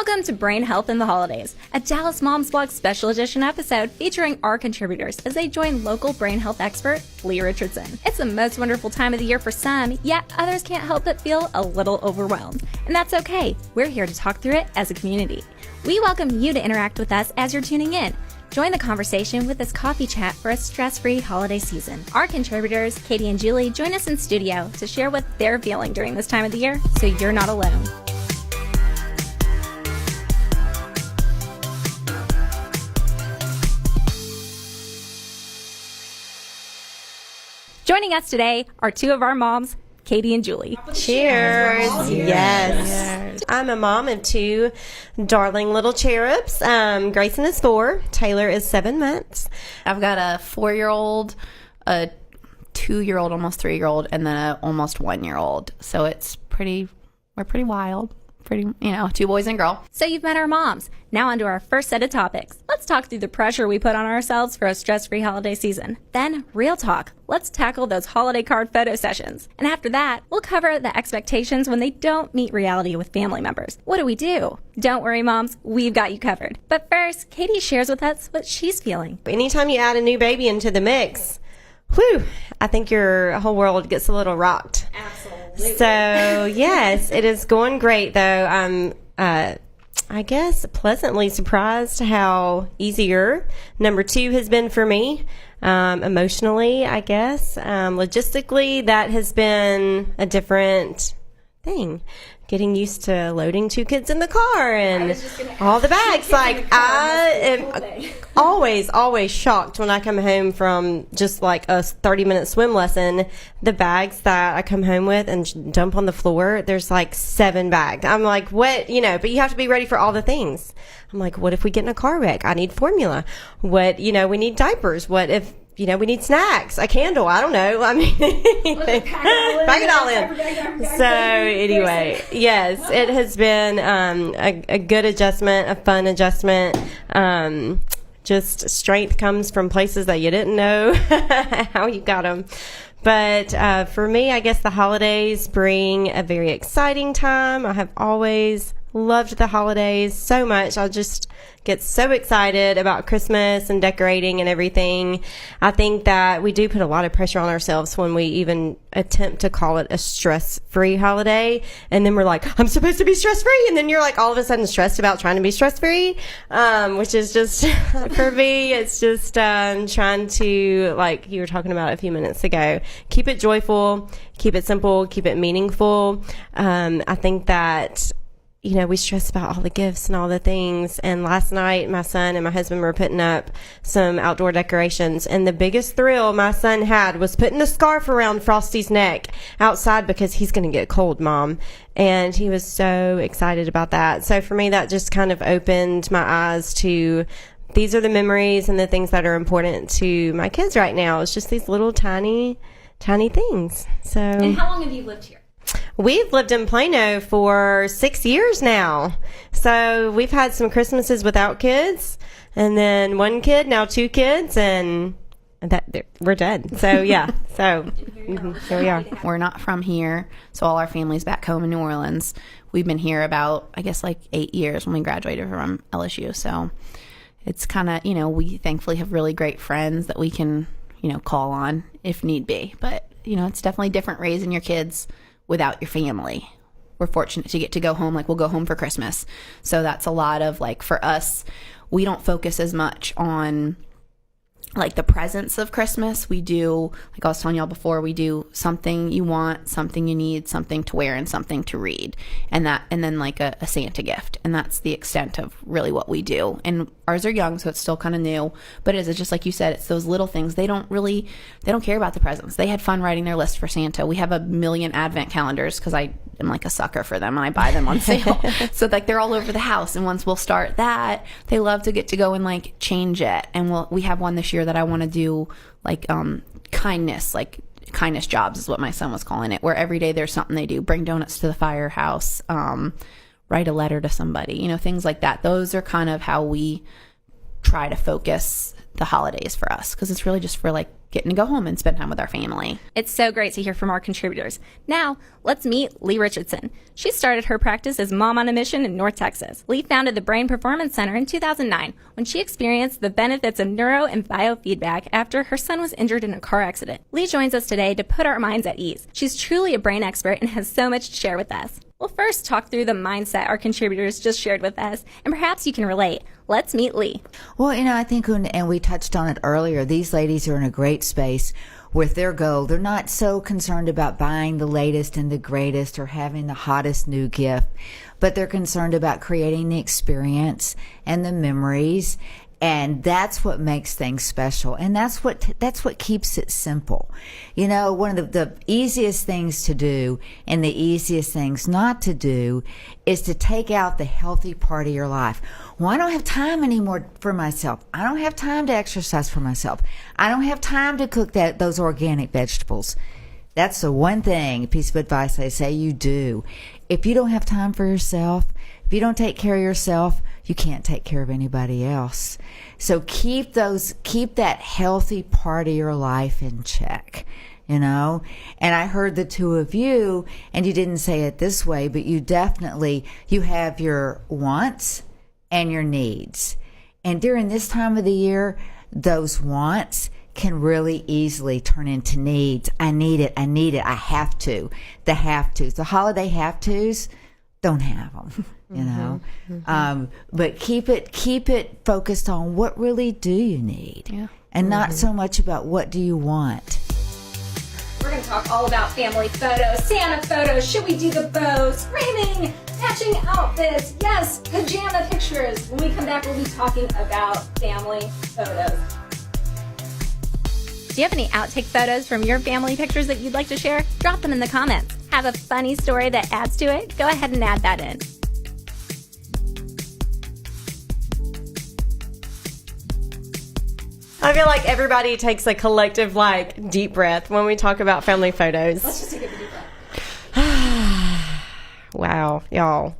Welcome to Brain Health in the Holidays, a Dallas Moms Blog special edition episode featuring our contributors as they join local brain health expert, Leigh Richardson. It's the most wonderful time of the year for some, yet others can't help but feel a little overwhelmed. And that's okay. We're here to talk through it as a community. We welcome you to interact with us as you're tuning in. Join the conversation with this coffee chat for a stress-free holiday season. Our contributors, Katie and Julie, join us in studio to share what they're feeling during this time of the year, so you're not alone. Joining us today are two of our moms, Katie and Julie. Cheers. Yes. I'm a mom of two darling little cherubs. Grayson is 4. Taylor is 7 months. I've got a 4-year-old, a 2-year-old, almost 3-year-old, and then a almost 1-year-old. So we're pretty wild. Two boys and girl. So you've met our moms. Now on to our first set of topics. Let's talk through the pressure we put on ourselves for a stress-free holiday season. Then, real talk. Let's tackle those holiday card photo sessions. And after that, we'll cover the expectations when they don't meet reality with family members. What do we do? Don't worry, moms. We've got you covered. But first, Katie shares with us what she's feeling. Anytime you add a new baby into the mix, I think your whole world gets a little rocked. Absolutely. So, yes, it is going great, though. I'm, I guess, pleasantly surprised how easier number 2 has been for me. Emotionally, I guess. Logistically, that has been a different thing. Getting used to loading 2 kids in the car and all the bags. Like, I am always shocked when I come home from just like a 30-minute swim lesson. The bags that I come home with and dump on the floor, there's like 7 bags. I'm like, what? But you have to be ready for all the things. I'm like, what if we get in a car wreck? I need formula. What, we need diapers. What if, we need snacks, a candle, I don't know. I mean, pack it all in. So anyway, yes, it has been a good adjustment, a fun adjustment. Just strength comes from places that you didn't know how you got them. But for me, I guess the holidays bring a very exciting time. I have always loved the holidays so much. I just get so excited about Christmas and decorating and everything. I think that we do put a lot of pressure on ourselves when we even attempt to call it a stress-free holiday. And then we're like, I'm supposed to be stress-free. And then you're like all of a sudden stressed about trying to be stress-free, which is just, for me, it's just trying to, like you were talking about a few minutes ago, keep it joyful, keep it simple, keep it meaningful. I think that we stress about all the gifts and all the things. And last night, my son and my husband were putting up some outdoor decorations. And the biggest thrill my son had was putting a scarf around Frosty's neck outside because he's going to get cold, Mom. And he was so excited about that. So for me, that just kind of opened my eyes to these are the memories and the things that are important to my kids right now. It's just these little tiny things. So. And how long have you lived here? We've lived in Plano for 6 years now. So we've had some Christmases without kids, and then 1 kid, now 2 kids, and we're dead. So yeah, here we are. We're not from here, so all our family's back home in New Orleans. We've been here about, I guess, like 8 years when we graduated from LSU. So it's kind of, we thankfully have really great friends that we can, call on if need be. But, it's definitely different raising your kids without your family. We're fortunate to get to go home. Like, we'll go home for Christmas. So that's a lot of, like, for us, we don't focus as much on like the presence of Christmas. We do, like I was telling y'all before, we do something you want, something you need, something to wear, and something to read, and then like a Santa gift. And that's the extent of really what we do. And ours are young, so it's still kind of new, but it's just like you said, it's those little things. They don't care about the presents. They had fun writing their list for Santa. We have a million advent calendars because I am like a sucker for them and I buy them on sale. So like they're all over the house, and once we'll start that, they love to get to go and like change it. And we have one this year that I want to do like kindness jobs is what my son was calling it, where every day there's something they do. Bring donuts to the firehouse, write a letter to somebody, things like that. Those are kind of how we try to focus the holidays for us, because it's really just for like getting to go home and spend time with our family. It's so great to hear from our contributors. Now, let's meet Leigh Richardson. She started her practice as Mom on a Mission in North Texas. Leigh founded the Brain Performance Center in 2009 when she experienced the benefits of neuro and biofeedback after her son was injured in a car accident. Leigh joins us today to put our minds at ease. She's truly a brain expert and has so much to share with us. We'll first talk through the mindset our contributors just shared with us, and perhaps you can relate. Let's meet Leigh. Well, I think, and we touched on it earlier, these ladies are in a great space with their goal. They're not so concerned about buying the latest and the greatest or having the hottest new gift, but they're concerned about creating the experience and the memories. And that's what makes things special. And that's what keeps it simple. One of the easiest things to do and the easiest things not to do is to take out the healthy part of your life. Well, I don't have time anymore for myself. I don't have time to exercise for myself. I don't have time to cook those organic vegetables. That's the one piece of advice I say you do. If you don't have time for yourself, if you don't take care of yourself, you can't take care of anybody else. So keep that healthy part of your life in check, And I heard the two of you, and you didn't say it this way, but you have your wants and your needs. And during this time of the year, those wants can really easily turn into needs. I need it, I have to. The have-tos, the holiday have-tos, don't have them. But keep it focused on what really do you need, and not so much about what do you want. We're going to talk all about family photos, Santa photos, should we do the bows, framing, matching outfits, yes, pajama pictures. When we come back, we'll be talking about family photos. Do you have any outtake photos from your family pictures that you'd like to share? Drop them in the comments. Have a funny story that adds to it? Go ahead and add that in. I feel like everybody takes a collective, deep breath when we talk about family photos. Let's just take a deep breath. Wow, y'all.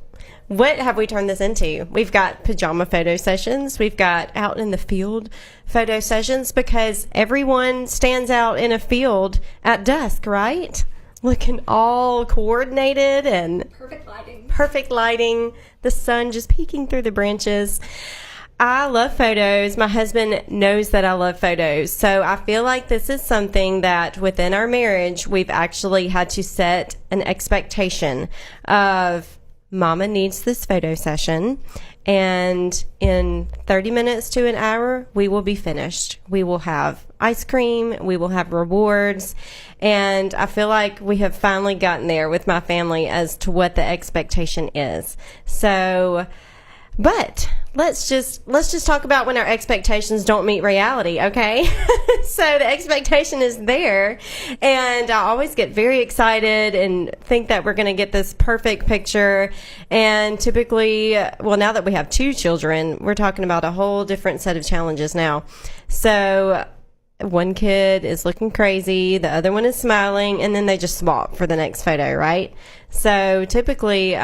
What have we turned this into? We've got pajama photo sessions. We've got out in the field photo sessions, because everyone stands out in a field at dusk, right? Looking all coordinated and perfect lighting. The sun just peeking through the branches. I love photos. My husband knows that I love photos. So I feel like this is something that within our marriage, we've actually had to set an expectation of Mama needs this photo session. And in 30 minutes to an hour, we will be finished. We will have ice cream. We will have rewards. And I feel like we have finally gotten there with my family as to what the expectation is. So, but let's just talk about when our expectations don't meet reality, okay? So the expectation is there, and I always get very excited and think that we're going to get this perfect picture. And typically, well, now that we have 2 children, we're talking about a whole different set of challenges now. So one kid is looking crazy, the other one is smiling, and then they just swap for the next photo, right? So typically,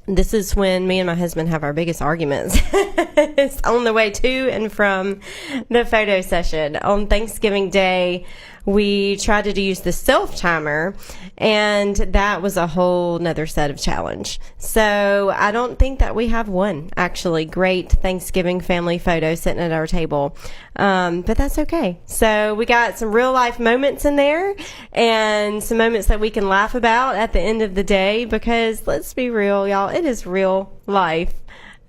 this is when me and my husband have our biggest arguments. It's on the way to and from the photo session. On Thanksgiving Day, we tried to use the self timer, and that was a whole nother set of challenge. So I don't think that we have one actually great Thanksgiving family photo sitting at our table. But that's okay. So we got some real life moments in there, and some moments that we can laugh about at the end of the day, because let's be real, y'all, it is real life.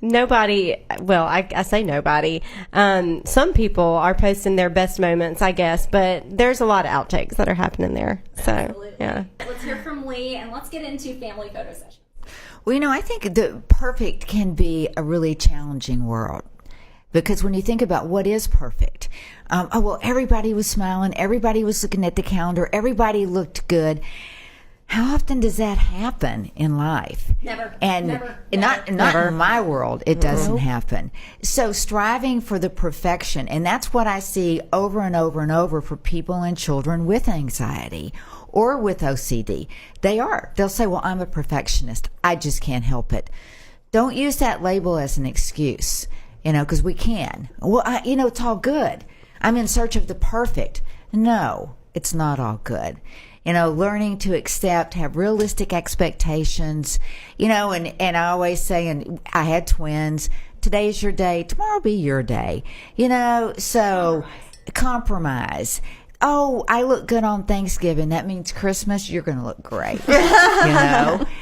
Nobody, well, I say nobody. Some people are posting their best moments, I guess, but there's a lot of outtakes that are happening there. So, absolutely. Yeah. Let's hear from Leigh, and let's get into family photo sessions. Well, I think the perfect can be a really challenging world. Because when you think about what is perfect, everybody was smiling, everybody was looking at the calendar, everybody looked good. How often does that happen in life? Never. And never. Not in my world, it doesn't happen. So striving for the perfection, and that's what I see over and over and over for people and children with anxiety or with OCD. They'll say, well, I'm a perfectionist. I just can't help it. Don't use that label as an excuse. because we can. Well, it's all good. I'm in search of the perfect. No, it's not all good. Learning to accept, have realistic expectations, and I always say, and I had twins, today's your day, tomorrow will be your day, so compromise. Oh, I look good on Thanksgiving. That means Christmas, you're going to look great.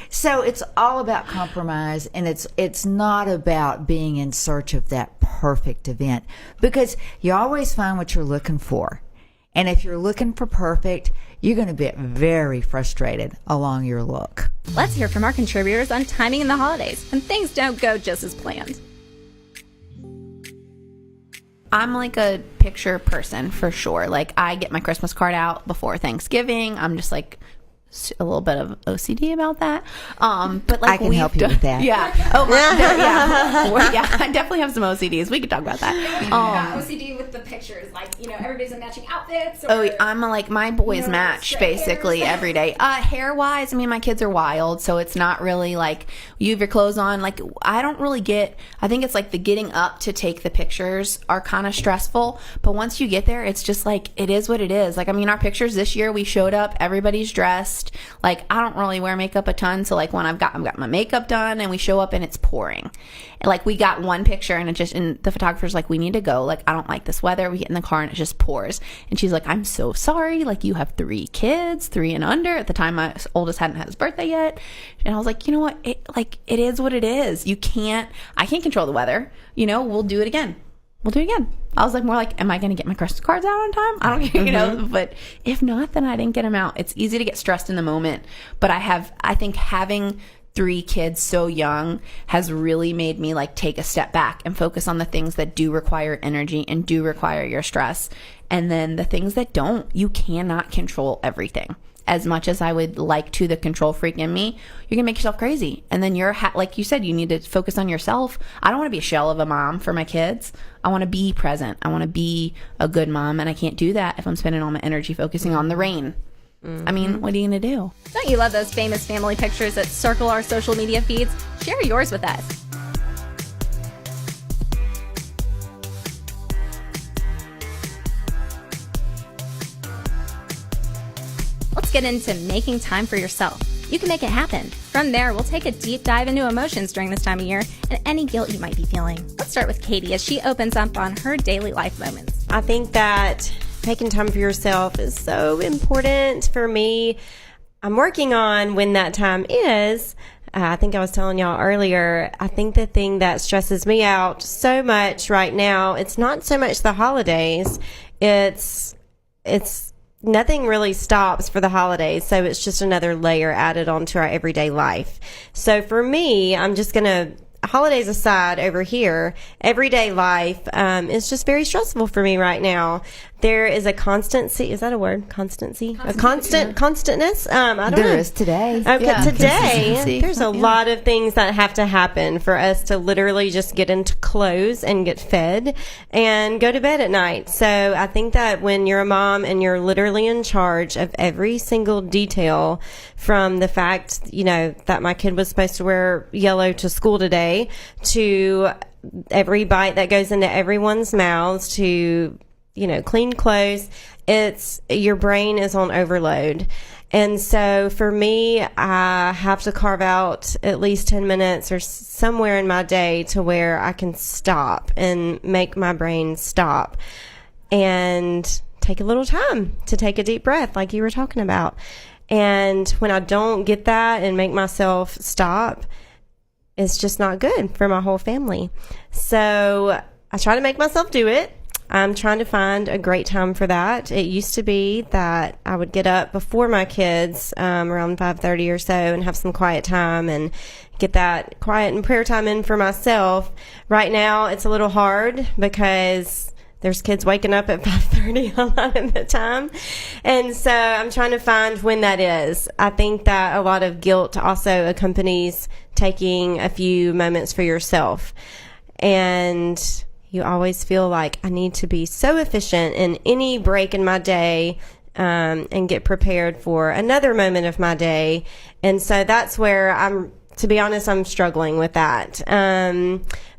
So it's all about compromise, and it's not about being in search of that perfect event, because you always find what you're looking for. And if you're looking for perfect, you're going to get very frustrated along your look. Let's hear from our contributors on timing in the holidays when things don't go just as planned. I'm like a picture person for sure. Like, I get my Christmas card out before Thanksgiving. I'm just like a little bit of OCD about that. But like, I can help you with that. Yeah. Oh, yeah. I definitely have some OCDs. We could talk about that. OCD with the pictures, like, everybody's in matching outfits. I'm like, my boys match basically every day. Hair wise, my kids are wild, so it's not really like you have your clothes on. Like, I don't really I think it's like the getting up to take the pictures are kind of stressful, but once you get there, it's just like, it is what it is. Like, our pictures this year, we showed up, everybody's dressed. Like, I don't really wear makeup a ton, so like when I've got my makeup done and we show up and it's pouring, and like we got one picture and the photographer's like, we need to go, like, I don't like this weather. We get in the car and it just pours, and she's like, I'm so sorry, like, you have 3 kids, 3 and under. At the time, my oldest hadn't had his birthday yet, and I was like, you know what, it is what it is. I can't control the weather, we'll do it again. I was like, more like, am I going to get my Christmas cards out on time? I don't care, but if not, then I didn't get them out. It's easy to get stressed in the moment, but I think having 3 kids so young has really made me like take a step back and focus on the things that do require energy and do require your stress. And then the things that don't, you cannot control everything. As much as I would like to, the control freak in me, you're gonna make yourself crazy. And then like you said, you need to focus on yourself. I don't want to be a shell of a mom for my kids. I want to be present. I want to be a good mom, and I can't do that if I'm spending all my energy focusing on the rain. Mm-hmm. What are you gonna do? Don't you love those famous family pictures that circle our social media feeds? Share yours with us. Let's get into making time for yourself. You can make it happen. From there, we'll take a deep dive into emotions during this time of year and any guilt you might be feeling. Let's start with Katie as she opens up on her daily life moments. I think that taking time for yourself is so important for me. I'm working on when that time is. I think I was telling y'all earlier, I think the thing that stresses me out so much right now, it's not so much the holidays. It's nothing really stops for the holidays, so it's just another layer added onto our everyday life. So for me, I'm just going to, holidays aside over here, everyday life is just very stressful for me right now. There is a constancy. Is that a word? Constancy? A constantness? I don't know. There is today. Okay, Yeah, today, there's a lot of things that have to happen for us to literally just get into clothes and get fed and go to bed at night. So I think that when you're a mom and you're literally in charge of every single detail, from the fact, that my kid was supposed to wear yellow to school today, to every bite that goes into everyone's mouths, to clean clothes, your brain is on overload. And so for me, I have to carve out at least 10 minutes or somewhere in my day to where I can stop and make my brain stop and take a little time to take a deep breath like you were talking about. And when I don't get that and make myself stop, it's just not good for my whole family. So I try to make myself do it. I'm trying to find a great time for that. It used to be that I would get up before my kids, around 5:30 or so, and have some quiet time and get that quiet and prayer time in for myself. Right now, it's a little hard because there's kids waking up at 5:30 a lot of the time. And so I'm trying to find when that is. I think that a lot of guilt also accompanies taking a few moments for yourself. And you always feel like I need to be so efficient in any break in my day, and get prepared for another moment of my day. And so that's where I'm to be honest, I'm struggling with that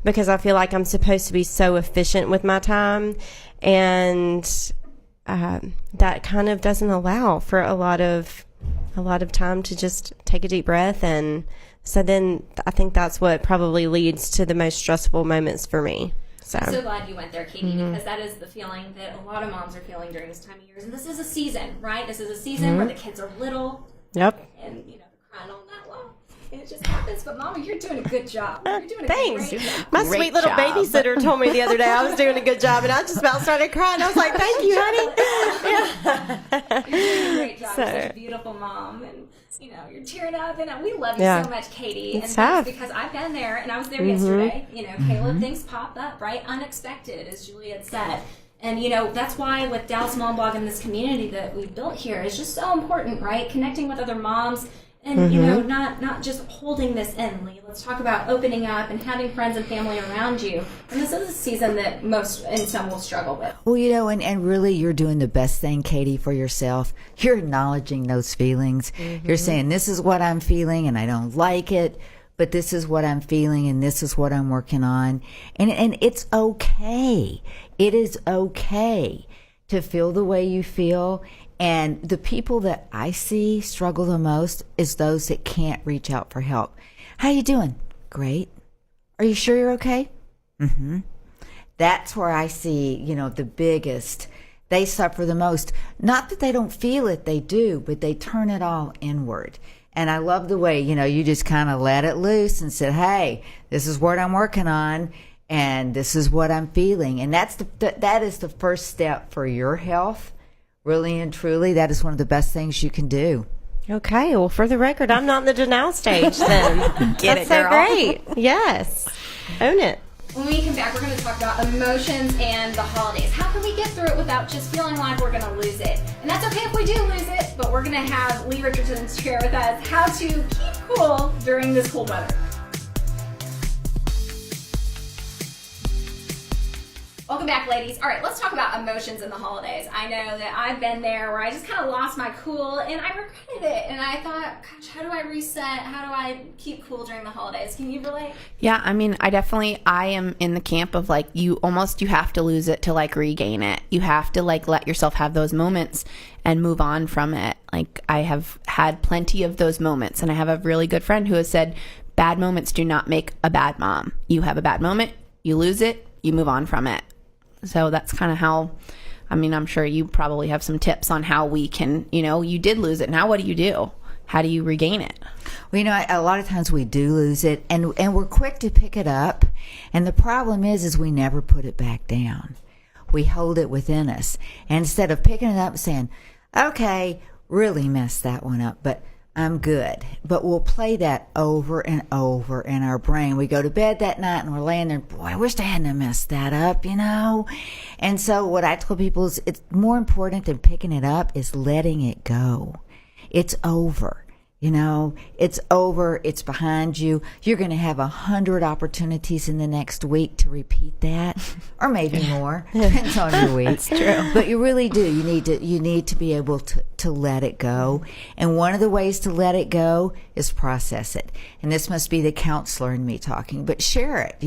because I feel like I'm supposed to be so efficient with my time, and that kind of doesn't allow for a lot of time to just take a deep breath. And so then I think that's what probably leads to the most stressful moments for me. So. I'm so glad you went there, Katie, because that is the feeling that a lot of moms are feeling during this time of year. And this is a season, right? This is a season where the kids are little. Yep. And, they're crying all night long. And it just happens. But, Mama, you're doing a good job. You're doing a Thanks. great job. My sweet little babysitter told me the other day I was doing a good job, and I just about started crying. I was like, thank you, honey. You're doing a great job. You're such a beautiful mom. And, you're tearing up. And we love you so much, Katie. It's and tough. Because I've been there, and I was there yesterday. Caleb, things pop up, right? Unexpected, as Juliet said. And, that's why with Dallas Mom Blog and this community that we built here is just so important, right? Connecting with other moms and, not just holding this in, Leigh. Let's talk about opening up and having friends and family around you. And this is a season that most and some will struggle with. Well, and really you're doing the best thing, Katie, for yourself. You're acknowledging those feelings. You're saying, this is what I'm feeling and I don't like it, but this is what I'm feeling and this is what I'm working on. And it's okay. It is okay to feel the way you feel. And the people that I see struggle the most is those that can't reach out for help. How you doing? Great. Are you sure you're okay? Mm-hmm. That's where I see, the biggest. They suffer the most. Not that they don't feel it, they do, but they turn it all inward. And I love the way, you just kind of let it loose and said, hey, this is what I'm working on, and this is what I'm feeling. And that is the first step for your health. Really and truly, that is one of the best things you can do. Okay, well, for the record, I'm not in the denial stage then. That's so great. Yes. Own it. When we come back, we're going to talk about emotions and the holidays. How can we get through it without just feeling like we're going to lose it? And that's okay if we do lose it, but we're going to have Leigh Richardson share with us how to keep cool during this cold weather. Welcome back, ladies. All right, let's talk about emotions in the holidays. I know that I've been there where I just kind of lost my cool and I regretted it. And I thought, gosh, how do I reset? How do I keep cool during the holidays? Can you relate? Yeah, I mean, I am in the camp of you have to lose it to regain it. You have to let yourself have those moments and move on from it. I have had plenty of those moments, and I have a really good friend who has said, bad moments do not make a bad mom. You have a bad moment, you lose it, you move on from it. So that's kind of how, I'm sure you probably have some tips on how we can, you did lose it. Now what do you do? How do you regain it? Well, a lot of times we do lose it and we're quick to pick it up. And the problem is we never put it back down. We hold it within us. And instead of picking it up and saying, okay, really messed that one up, but I'm good. But we'll play that over and over in our brain. We go to bed that night and we're laying there, boy, I wish I hadn't messed that up, And so what I tell people is it's more important than picking it up is letting it go. It's over. It's over. It's behind you. You're going to have 100 opportunities in the next week to repeat that, or maybe more. Depends on your week. That's true. But you really do. You need to be able to let it go. And one of the ways to let it go is process it. And this must be the counselor in me talking, but share it.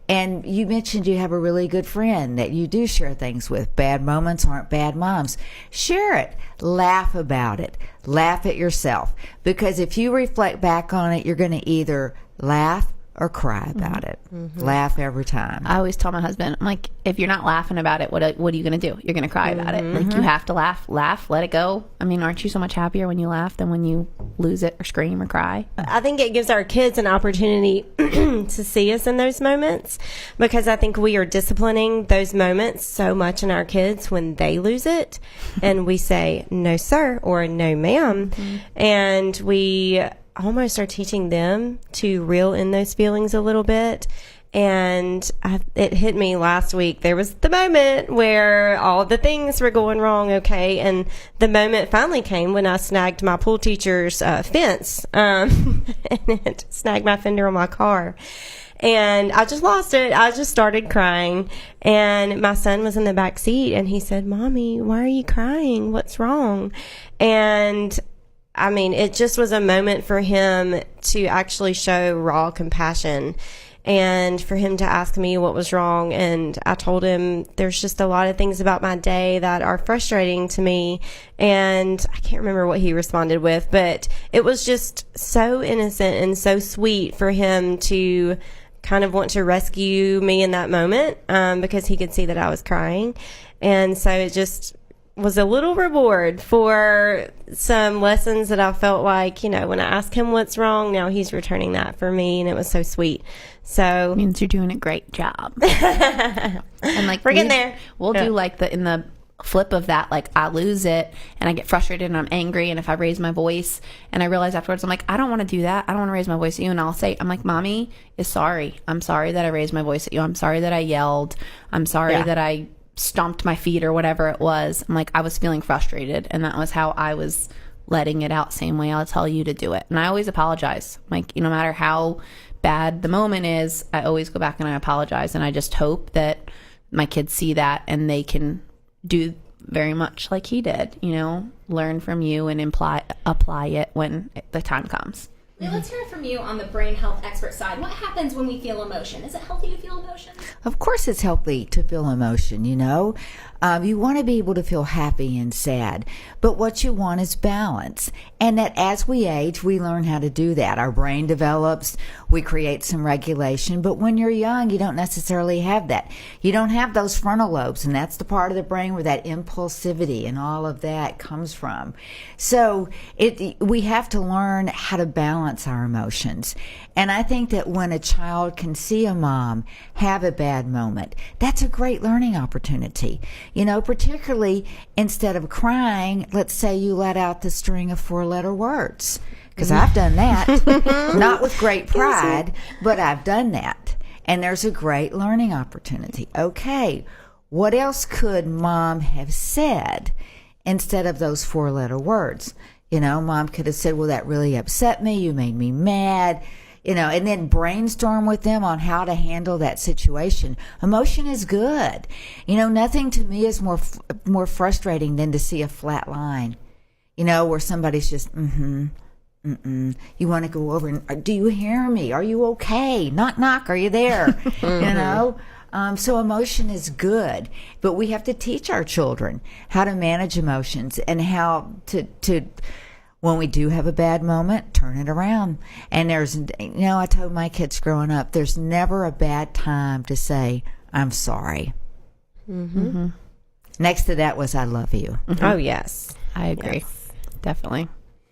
And you mentioned you have a really good friend that you do share things with. Bad moments aren't bad moms. Share it. Laugh about it. Laugh at yourself. Because if you reflect back on it, you're going to either laugh or cry about it. Laugh every time. I always tell my husband, I'm like, if you're not laughing about it, what are you going to do? You're going to cry about it. You have to laugh, let it go. Aren't you so much happier when you laugh than when you lose it or scream or cry? I think it gives our kids an opportunity to see us in those moments, because I think we are disciplining those moments so much in our kids when they lose it and we say, no, sir, or no, ma'am. And we almost are teaching them to reel in those feelings a little bit. And it hit me last week. There was the moment where all the things were going wrong, okay? And the moment finally came when I snagged my pool teacher's fence, and it snagged my fender on my car. And I just lost it. I just started crying. And my son was in the back seat, and he said, Mommy, why are you crying? What's wrong? And I mean, it just was a moment for him to actually show raw compassion and for him to ask me what was wrong. And I told him there's just a lot of things about my day that are frustrating to me. And I can't remember what he responded with, but it was just so innocent and so sweet for him to kind of want to rescue me in that moment, because he could see that I was crying. And so it just was a little reward for some lessons that I felt like, when I asked him what's wrong, now he's returning that for me, and it was so sweet. So means you're doing a great job. And like we're getting there. We'll do like in the flip of that, like I lose it and I get frustrated and I'm angry, and if I raise my voice and I realize afterwards I'm like, I don't want to do that, I don't want to raise my voice at you, and I'll say, I'm like, Mommy is sorry, I'm sorry that I raised my voice at you, I'm sorry that I yelled, I'm sorry that I stomped my feet or whatever it was. I'm like, I was feeling frustrated and that was how I was letting it out. Same way I'll tell you to do it. And I always apologize. Like, no matter how bad the moment is, I always go back and I apologize. And I just hope that my kids see that and they can do very much like he did, learn from you and apply it when the time comes. Let's hear it from you on the brain health expert side. What happens when we feel emotion? Is it healthy to feel emotion? Of course it's healthy to feel emotion, You want to be able to feel happy and sad, but what you want is balance. And that as we age, we learn how to do that. Our brain develops, we create some regulation, but when you're young, you don't necessarily have that. You don't have those frontal lobes, and that's the part of the brain where that impulsivity and all of that comes from. So we have to learn how to balance our emotions. And I think that when a child can see a mom have a bad moment, that's a great learning opportunity. Particularly instead of crying, let's say you let out the string of 4-letter words. Because I've done that. Not with great pride, but I've done that. And there's a great learning opportunity. Okay, what else could mom have said instead of those 4-letter words? Mom could have said, well, that really upset me. You made me mad. And then brainstorm with them on how to handle that situation. Emotion is good. Nothing to me is more frustrating than to see a flat line, where somebody's just, You want to go over and, do you hear me? Are you okay? Knock, knock. Are you there? So emotion is good, but we have to teach our children how to manage emotions and how to when we do have a bad moment, turn it around. And I told my kids growing up, there's never a bad time to say, I'm sorry. Mm-hmm. Next to that was, I love you. Mm-hmm. Oh, yes. I agree. Yes. Definitely.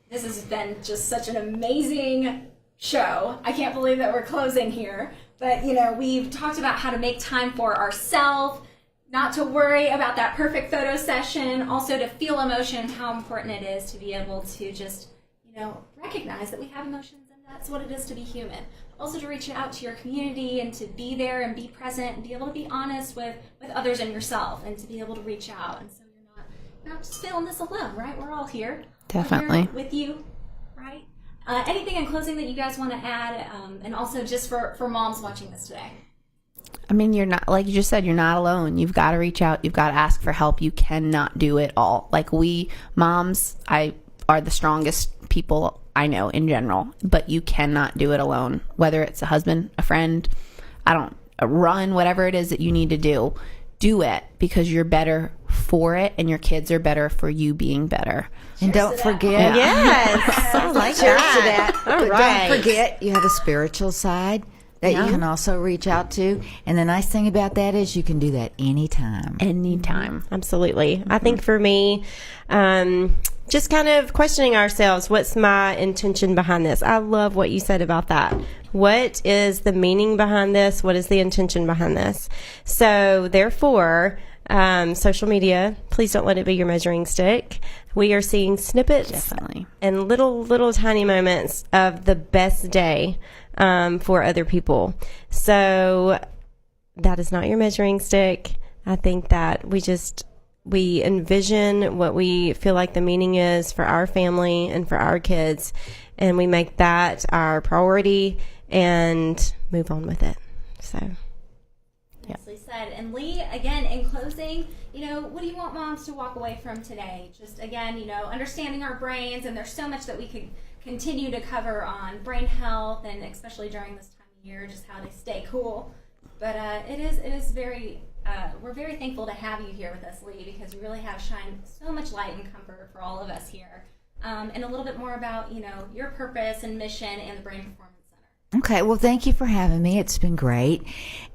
This has been just such an amazing show. I can't believe that we're closing here. But, we've talked about how to make time for ourselves, not to worry about that perfect photo session, also to feel emotion, how important it is to be able to just, recognize that we have emotions and that's what it is to be human. Also to reach out to your community and to be there and be present and be able to be honest with others and yourself and to be able to reach out. And so you're not just feeling this alone, right? We're all here. Definitely. We're here with you, right? Anything in closing that you guys want to add? And also just for moms watching this today. I mean, you're not, like you just said, you're not alone. You've got to reach out. You've got to ask for help. You cannot do it all. Like we moms, are the strongest people I know in general, but you cannot do it alone. Whether it's a husband, a friend, a run, whatever it is that you need to do it because you're better for it and your kids are better for you being better. And don't forget. Yes. I like that. All right. Don't forget, you have a spiritual side that you can also reach out to. And the nice thing about that is you can do that anytime. Anytime. Absolutely. Mm-hmm. I think for me, just kind of questioning ourselves, what's my intention behind this? I love what you said about that. What is the meaning behind this? What is the intention behind this? So therefore, social media, please don't let it be your measuring stick. We are seeing snippets Definitely. And little tiny moments of the best day for other people. So that is not your measuring stick. I think that we envision what we feel like the meaning is for our family and for our kids, and we make that our priority and move on with it. So Nicely said. And Leigh, again, in closing, what do you want moms to walk away from today? Just, again, understanding our brains, and there's so much that we could continue to cover on brain health, and especially during this time of year, just how they stay cool. But it is very, we're very thankful to have you here with us, Leigh, because you really have shined so much light and comfort for all of us here. And a little bit more about, your purpose and mission and the Brain Performance Center. Okay, well, thank you for having me. It's been great.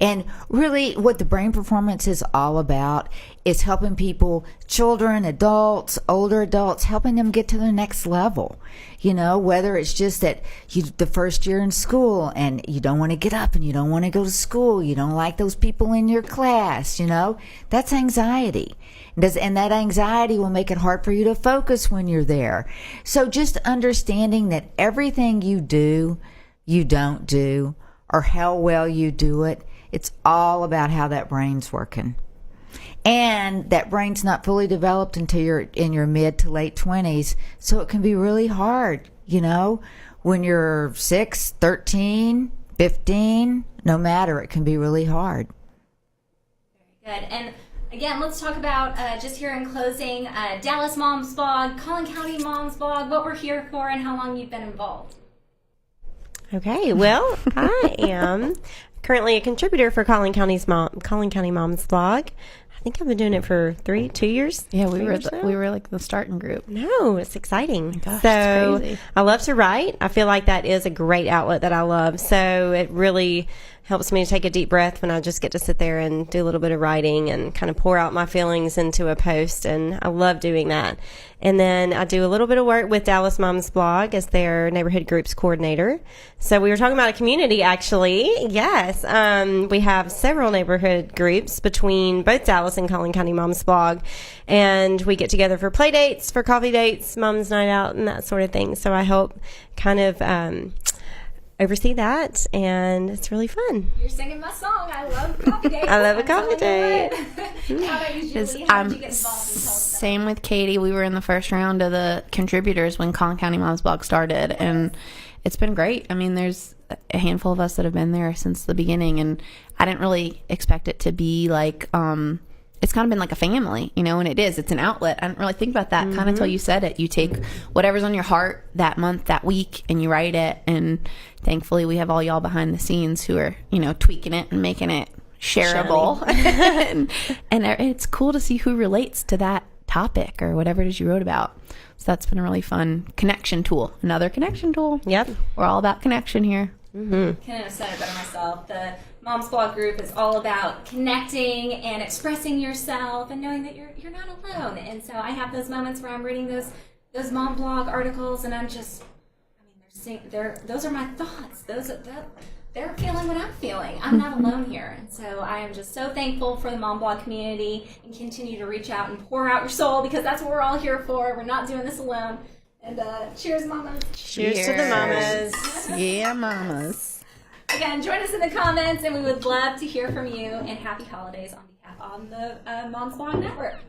And really, what the Brain Performance is all about is helping people, children, adults, older adults, helping them get to their next level. Whether it's just that the first year in school and you don't want to get up and you don't want to go to school, you don't like those people in your class, that's anxiety. And that anxiety will make it hard for you to focus when you're there. So just understanding that everything you do, you don't do, or how well you do it, it's all about how that brain's working. And that brain's not fully developed until you're in your mid to late 20s, so it can be really hard, when you're 6, 13, 15, no matter, it can be really hard. Very good. And again, let's talk about, just here in closing, Dallas Moms Blog, Collin County Moms Blog, what we're here for, and how long you've been involved. Okay, well, I am currently a contributor for Collin County Moms Blog. I think I've been doing it for 2 years. Yeah, we were like the starting group. No, it's exciting. Gosh, so it's crazy. I love to write. I feel like that is a great outlet that I love. So it really helps me to take a deep breath when I just get to sit there and do a little bit of writing and kind of pour out my feelings into a post. And I love doing that. And then I do a little bit of work with Dallas Moms Blog as their neighborhood groups coordinator. So we were talking about a community, actually. Yes. We have several neighborhood groups between both Dallas and Collin County Moms Blog. And we get together for play dates, for coffee dates, mom's night out, and that sort of thing. So I help kind of oversee that, and it's really fun. You're singing my song. I love coffee dates. I love a coffee date. How about you, Julie? How did you get involved? Same with Katie. We were in the first round of the contributors when Collin County Moms Blog started, and it's been great. I mean, there's a handful of us that have been there since the beginning, and I didn't really expect it to be like it's kind of been like a family, and it is. It's an outlet. I didn't really think about that kind of until you said it. You take whatever's on your heart that month, that week, and you write it. And thankfully, we have all y'all behind the scenes who are, tweaking it and making it shareable. and it's cool to see who relates to that topic or whatever it is you wrote about. So that's been a really fun connection tool. Another connection tool. Yep. We're all about connection here. Couldn't have said it better myself. The Moms Blog group is all about connecting and expressing yourself and knowing that you're not alone. And so I have those moments where I'm reading those Mom Blog articles, and I'm just, those are my thoughts. They're feeling what I'm feeling. I'm not alone here. And so I am just so thankful for the Mom Blog community, and continue to reach out and pour out your soul, because that's what we're all here for. We're not doing this alone. And cheers, mamas. Cheers to the mamas. Yeah, mamas. Again, join us in the comments, and we would love to hear from you. And happy holidays on behalf of the Moms Blog Network.